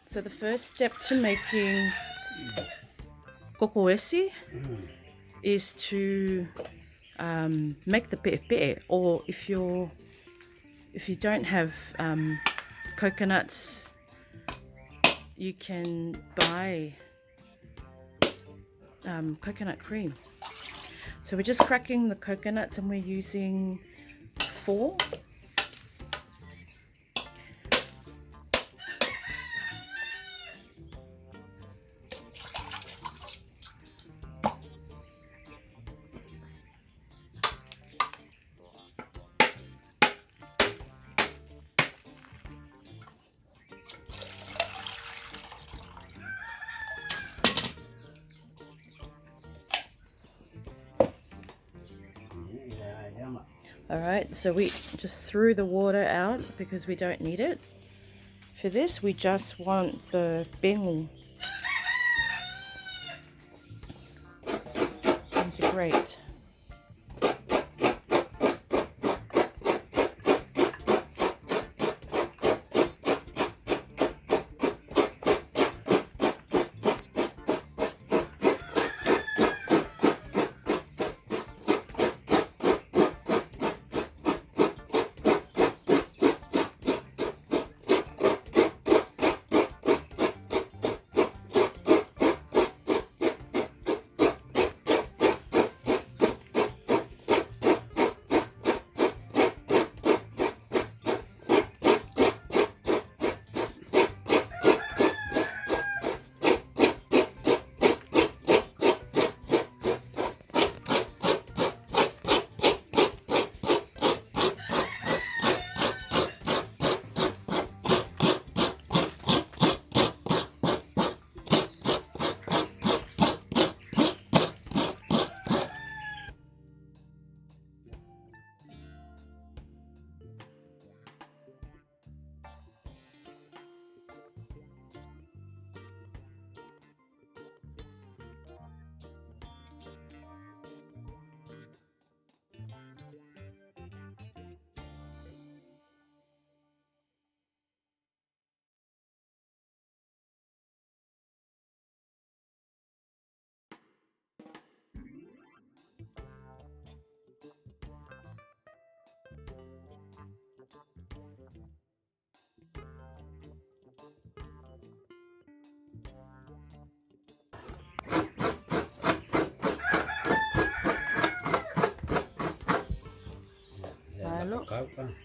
So the first step to making Koko Esi is to make the pe'e, or if you don't have coconuts, you can buy coconut cream. So we're just cracking the coconuts and we're using 4. Alright, so we just threw the water out because we don't need it. For this, we just want the bengu integrate.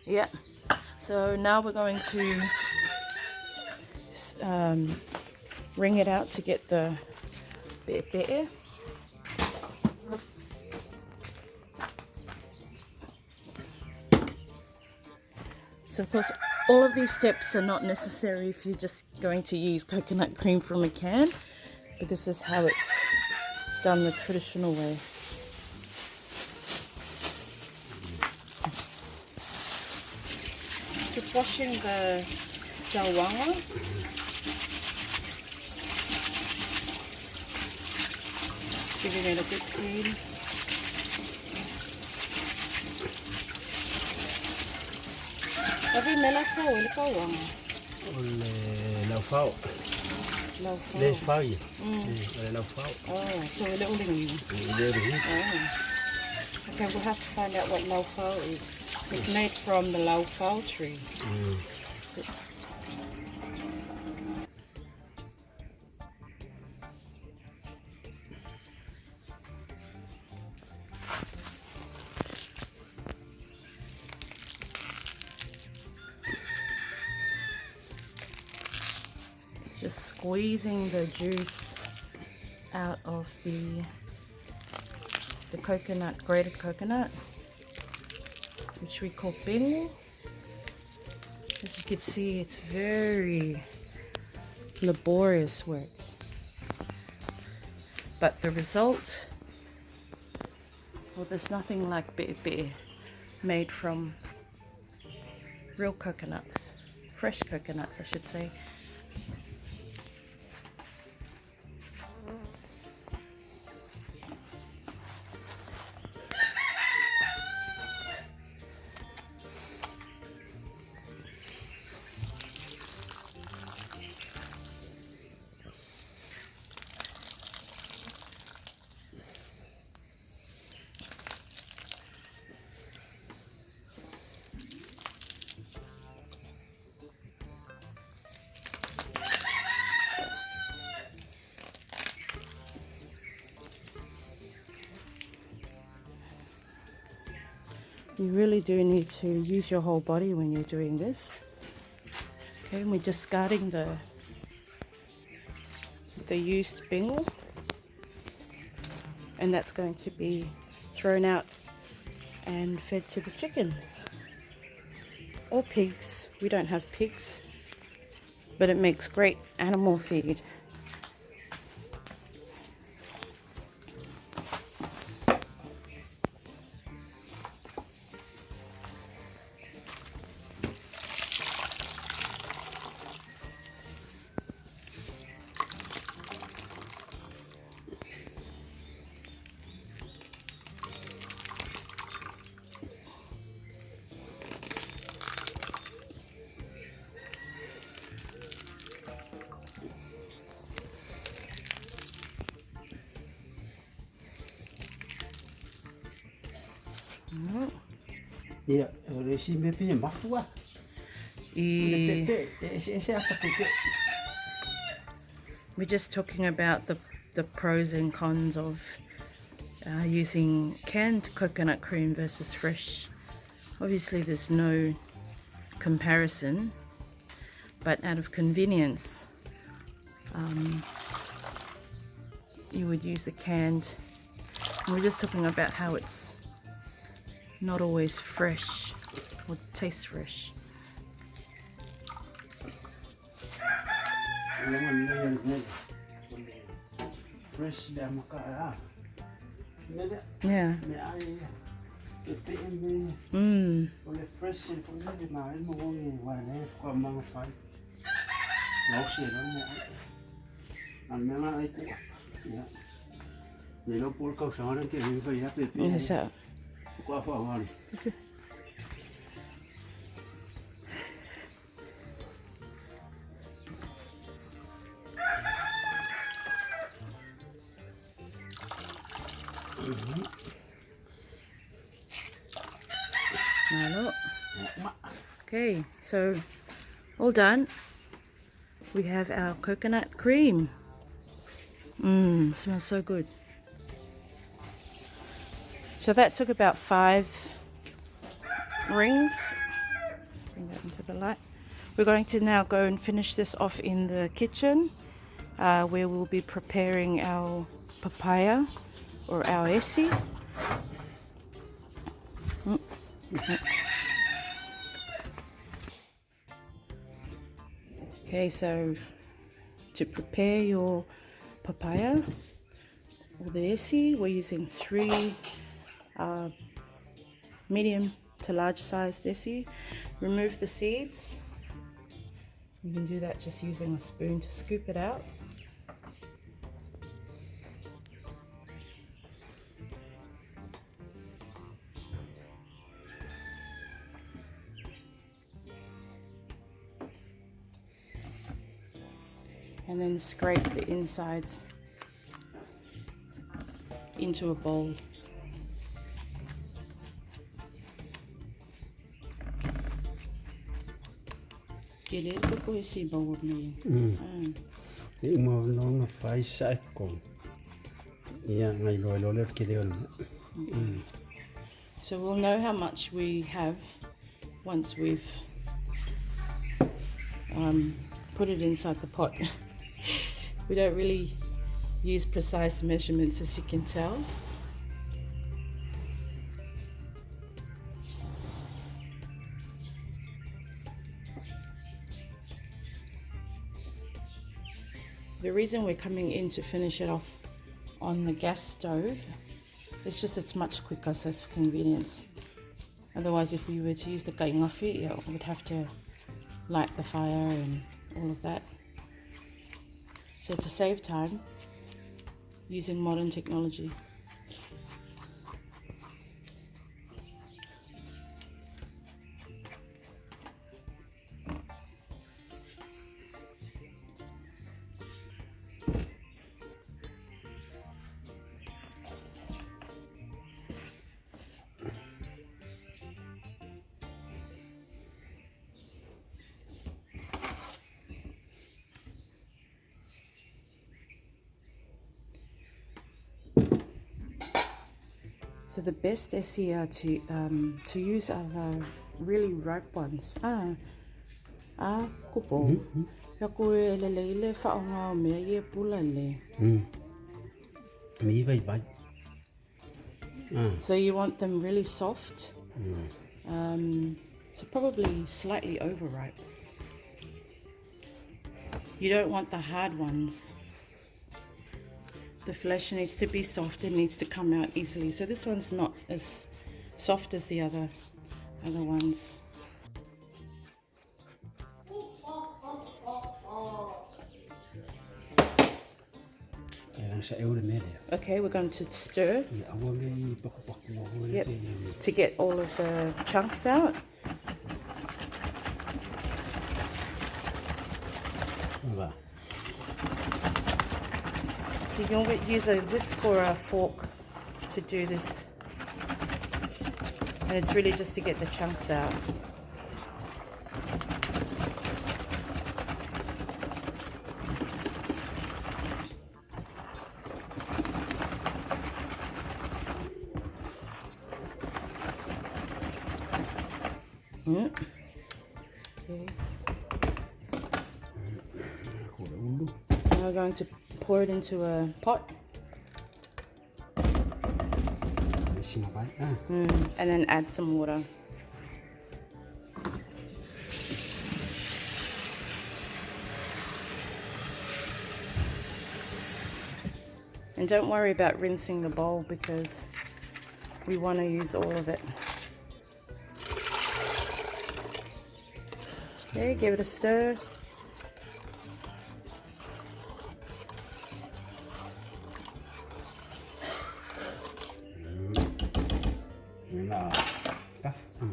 Yeah, so now we're going to wring it out to get the pe'e. So of course all of these steps are not necessary if you're just going to use coconut cream from a can, but this is how it's done the traditional way. Just washing the jawanga. Giving it a good clean. Tapi melafau ele kawanga. Laufau. Laufau. Laufau. Laufau. Oh, so ele ulingi. Oh. Okay, we'll have to find out what laufau is. It's made from the laufau tree. Just squeezing the juice out of the coconut, grated coconut, which we call bengu. As you can see, it's very laborious work, but the result, well, there's nothing like pe'e made from real coconuts, fresh coconuts I should say. You really do need to use your whole body when you're doing this. Okay, and we're discarding the used bingle, and that's going to be thrown out and fed to the chickens or pigs. We don't have pigs, but it makes great animal feed. Ia, resi me pia mafua. E- Ese apa pepe. We're just talking about the pros and cons of using canned coconut cream versus fresh. Obviously there's no comparison, but out of convenience you would use the canned. And we're just talking about how it's not always fresh or tastes fresh. Fresh dah makan. Yeah. Oleh fresh pun ni main mungkin wala kau mangfai. Langsung ni. Ambil itu. Ya. Ni lo pun kau seorang ke ni fai apa? Yes, sir. Kau apa orang? Okay, so all done. We have our coconut cream. Smells so good. So that took about 5 rings. Let's bring that into the light. We're going to now go and finish this off in the kitchen, where we'll be preparing our papaya or our esi. Okay, so to prepare your papaya or the esi, we're using 3 medium to large sized esi. Remove the seeds. You can do that just using a spoon to scoop it out. And then scrape the insides into a bowl. Get it? Koko Esi bowl of me. Ni mau nong fai sai kong. Ia ngai lo le kile on. So we'll know how much we have once we've put it inside the pot. We don't really use precise measurements, as you can tell. The reason we're coming in to finish it off on the gas stove is just it's much quicker, so it's for convenience. Otherwise, if we were to use the kaingafi, we'd have to light the fire and all of that. So to save time, using modern technology. So the best esi are to use are the really ripe ones. Kupo. Ya koe le whaonga o mea ia pula le. Mi vai vai. So you want them really soft. So probably slightly overripe. You don't want the hard ones. The flesh needs to be soft, it needs to come out easily. So this one's not as soft as the other ones. Okay, we're going to stir. Yep, to get all of the chunks out. You can use a whisk or a fork to do this. And it's really just to get the chunks out. Okay. Now we're going to pour it into a pot. And then add some water. And don't worry about rinsing the bowl because we want to use all of it. Okay, give it a stir.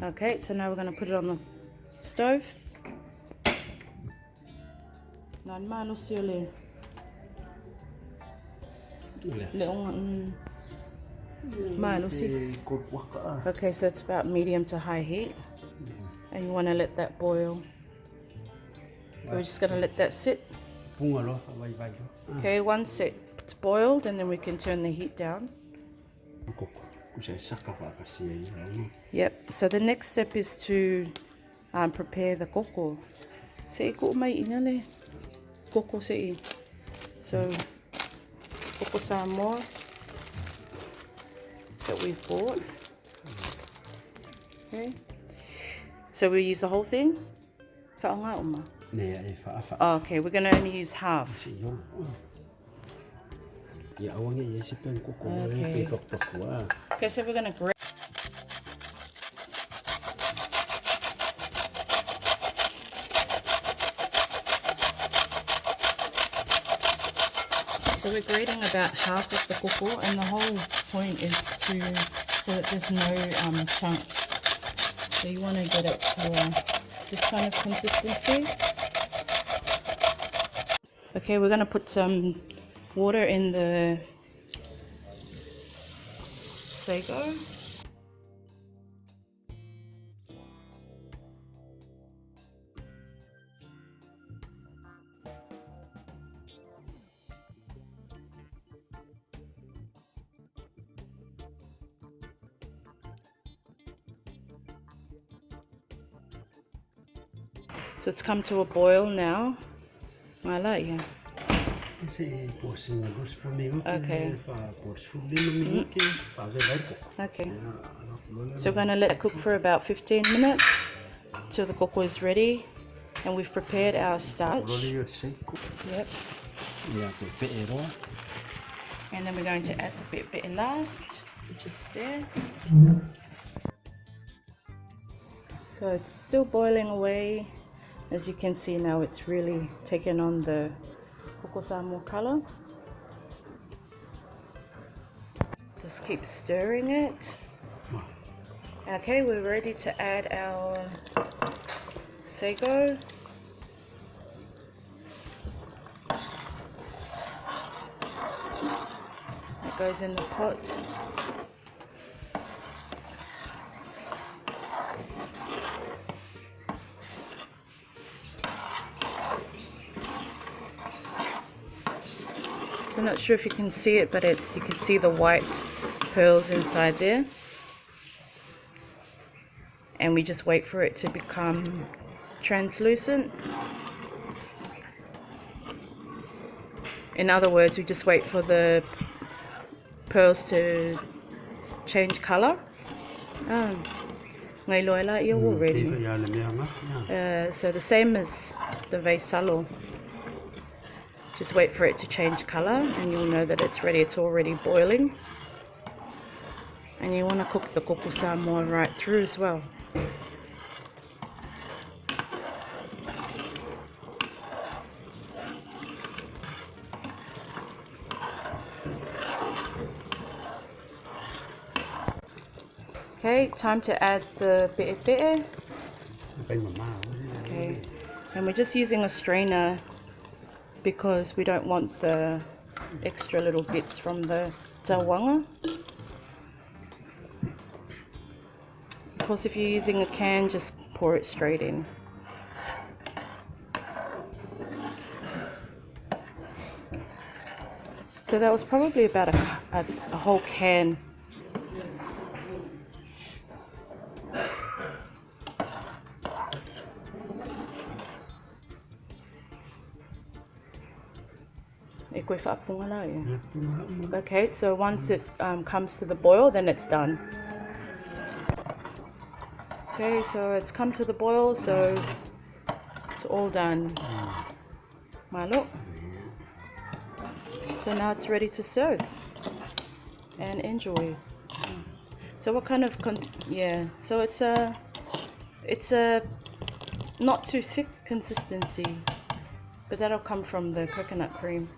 Okay, so now we're going to put it on the stove. Okay, so it's about medium to high heat. And you want to let that boil. We're just going to let that sit. Okay, once it's boiled, and then we can turn the heat down. Yep, so the next step is to prepare the koko. Koko sei. So, koko Samoa that we've bought. Okay, so we use the whole thing? Oh, okay, we're going to only use half. Okay. Okay, so we're going to grate. So we're grating about half of the koko, and the whole point is so that there's no chunks. So you want to get it to this kind of consistency. Okay, we're going to put some water in the sago. So it's come to a boil now. I like you. Okay. Okay. So we're going to let it cook for about 15 minutes till the koko is ready. And we've prepared our starch. Yep. And then we're going to add the pe'e last, which is there. So it's still boiling away. As you can see now, it's really taken on the Koko Samoa color. Just keep stirring it. Okay, we're ready to add our sago. It goes in the pot. So I'm not sure if you can see it, but you can see the white pearls inside there. And we just wait for it to become translucent. In other words, we just wait for the pearls to change color. Ngay loy la iyo already. So the same as the veisalo. Just wait for it to change color and you'll know that it's ready. It's already boiling. And you want to cook the koko Samoa right through as well. Okay, time to add the pe'e. Okay, and we're just using a strainer because we don't want the extra little bits from the tawanga. Of course, if you're using a can, just pour it straight in. So that was probably about a whole can. Okay, so once it comes to the boil, then it's done. Okay, so it's come to the boil, so it's all done. Malo. So now it's ready to serve and enjoy. So what kind of so it's a not too thick consistency, but that'll come from the coconut cream.